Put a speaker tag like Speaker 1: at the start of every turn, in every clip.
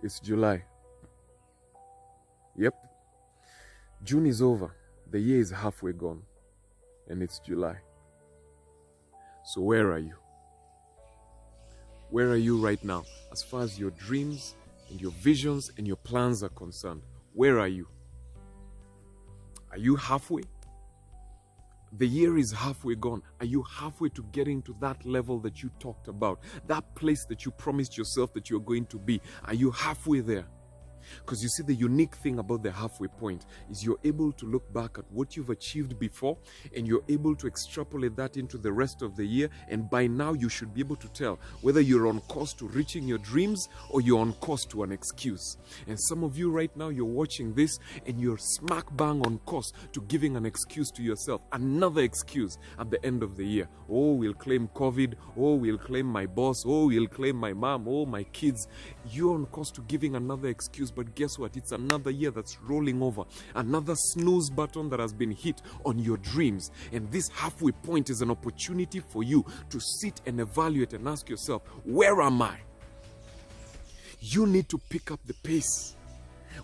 Speaker 1: It's July. Yep. June is over. The year is halfway gone. And it's July. So where are you? Where are you right now? As far as your dreams and your visions and your plans are concerned, where are you? Are you halfway? The year is halfway gone. Are you halfway to getting to that level that you talked about? That place that you promised yourself that you're going to be? Are you halfway there? Because you see, the unique thing about the halfway point is you're able to look back at what you've achieved before, and you're able to extrapolate that into the rest of the year. And by now, you should be able to tell whether you're on course to reaching your dreams or you're on course to an excuse. And some of you right now, you're watching this and you're smack bang on course to giving an excuse to yourself, another excuse at the end of the year. Oh, we'll claim COVID. Oh, we'll claim my boss. Oh, we'll claim my mom. Oh, my kids. You're on course to giving another excuse. But guess what? It's another year that's rolling over. Another snooze button that has been hit on your dreams. And this halfway point is an opportunity for you to sit and evaluate and ask yourself, where am I? You need to pick up the pace.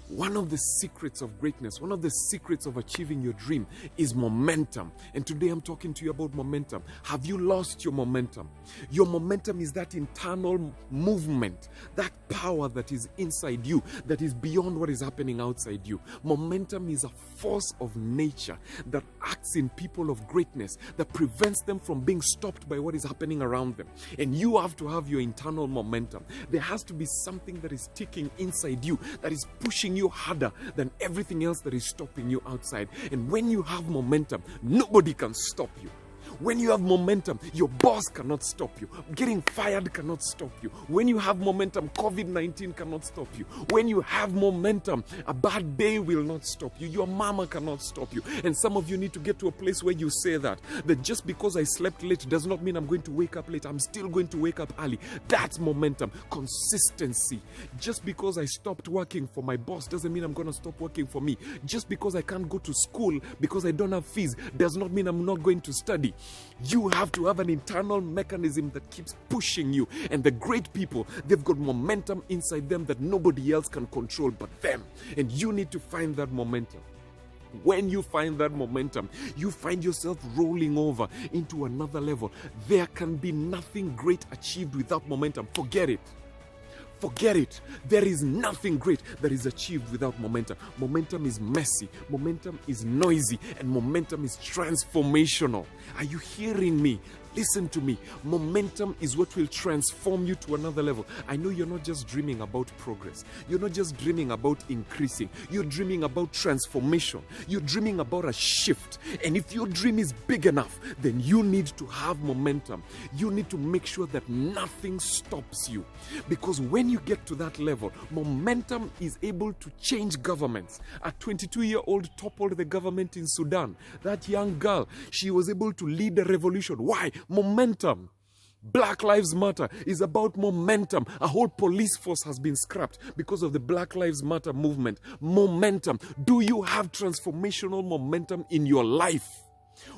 Speaker 1: One of the secrets of greatness, one of the secrets of achieving your dream is momentum. And today I'm talking to you about momentum. Have you lost your momentum? Your momentum is that internal movement, that power that is inside you, that is beyond what is happening outside you. Momentum is a force of nature that acts in people of greatness, that prevents them from being stopped by what is happening around them. And you have to have your internal momentum. There has to be something that is ticking inside you, that is pushing you harder than everything else that is stopping you outside. And when you have momentum, nobody can stop you. When you have momentum, your boss cannot stop you. Getting fired cannot stop you. When you have momentum, COVID-19 cannot stop you. When you have momentum, a bad day will not stop you. Your mama cannot stop you. And some of you need to get to a place where you say that just because I slept late does not mean I'm going to wake up late. I'm still going to wake up early. That's momentum. Consistency. Just because I stopped working for my boss doesn't mean I'm going to stop working for me. Just because I can't go to school because I don't have fees does not mean I'm not going to study. You have to have an internal mechanism that keeps pushing you. And the great people, they've got momentum inside them that nobody else can control but them. And you need to find that momentum. When you find that momentum, you find yourself rolling over into another level. There can be nothing great achieved without momentum. Forget it. Forget it. There is nothing great that is achieved without momentum. Momentum is messy. Momentum is noisy. And momentum is transformational. Are you hearing me? Listen to me. Momentum is what will transform you to another level. I know you're not just dreaming about progress. You're not just dreaming about increasing. You're dreaming about transformation. You're dreaming about a shift. And if your dream is big enough, then you need to have momentum. You need to make sure that nothing stops you. Because when you get to that level, momentum is able to change governments. A 22-year-old toppled the government in Sudan. That young girl, she was able to lead a revolution. Why? Momentum. Black Lives Matter is about momentum. A whole police force has been scrapped because of the Black Lives Matter movement. Momentum. Do you have transformational momentum in your life?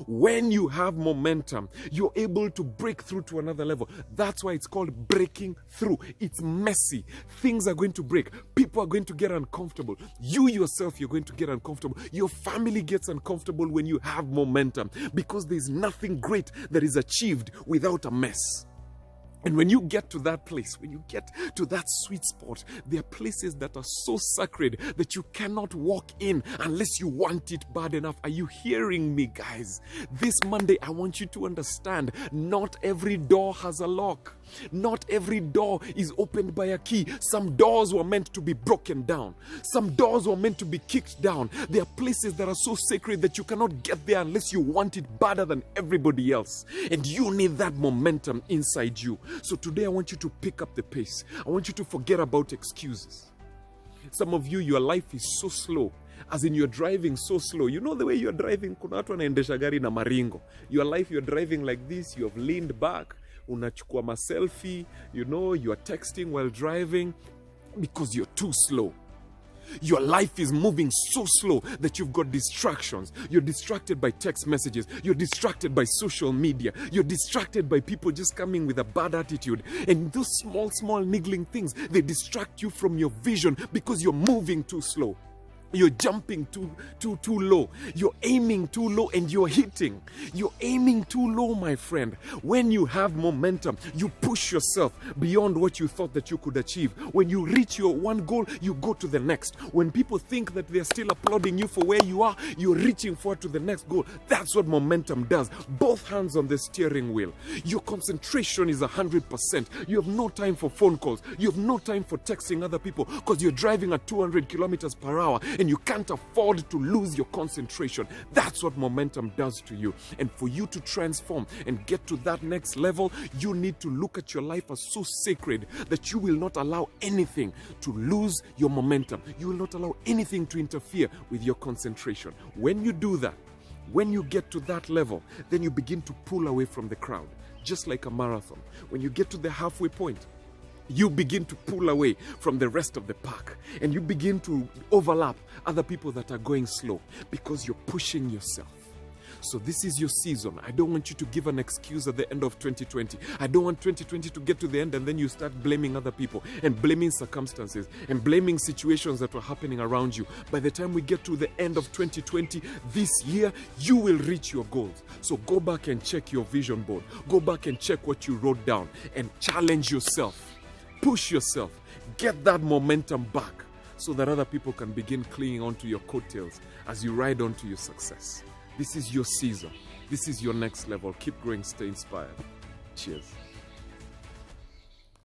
Speaker 1: When you have momentum, you're able to break through to another level. That's why it's called breaking through. It's messy. Things are going to break. People are going to get uncomfortable. You yourself, you're going to get uncomfortable. Your family gets uncomfortable when you have momentum, because there's nothing great that is achieved without a mess. And when you get to that place, when you get to that sweet spot, there are places that are so sacred that you cannot walk in unless you want it bad enough. Are you hearing me, guys? This Monday, I want you to understand, not every door has a lock. Not every door is opened by a key. Some doors were meant to be broken down. Some doors were meant to be kicked down. There are places that are so sacred that you cannot get there unless you want it better than everybody else. And you need that momentum inside you. So today I want you to pick up the pace. I want you to forget about excuses. Some of you, your life is so slow. As in, you're driving so slow. You know the way you're driving, kuna watu wanaendesha gari na maringo. Your life, you're driving like this. You have leaned back. Unachukua maselfie. You know, you are texting while driving because you're too slow. Your life is moving so slow that you've got distractions. You're distracted by text messages. You're distracted by social media. You're distracted by people just coming with a bad attitude. And those small niggling things, they distract you from your vision because you're moving too slow. You're jumping too low. You're aiming too low and you're hitting. You're aiming too low, my friend. When you have momentum, you push yourself beyond what you thought that you could achieve. When you reach your one goal, you go to the next. When people think that they're still applauding you for where you are, you're reaching forward to the next goal. That's what momentum does. Both hands on the steering wheel. Your concentration is 100%. You have no time for phone calls. You have no time for texting other people because you're driving at 200 kilometers per hour. And you can't afford to lose your concentration. That's what momentum does to you. And for you to transform and get to that next level, you need to look at your life as so sacred that you will not allow anything to lose your momentum. You will not allow anything to interfere with your concentration. When you do that, when you get to that level, then you begin to pull away from the crowd, just like a marathon. When you get to the halfway point, you begin to pull away from the rest of the pack and you begin to overlap other people that are going slow because you're pushing yourself. So this is your season. I don't want you to give an excuse at the end of 2020. I don't want 2020 to get to the end and then you start blaming other people and blaming circumstances and blaming situations that were happening around you. By the time we get to the end of 2020, this year, you will reach your goals. So go back and check your vision board. Go back and check what you wrote down and challenge yourself. Push yourself. Get that momentum back so that other people can begin clinging onto your coattails as you ride on to your success. This is your season. This is your next level. Keep growing. Stay inspired. Cheers.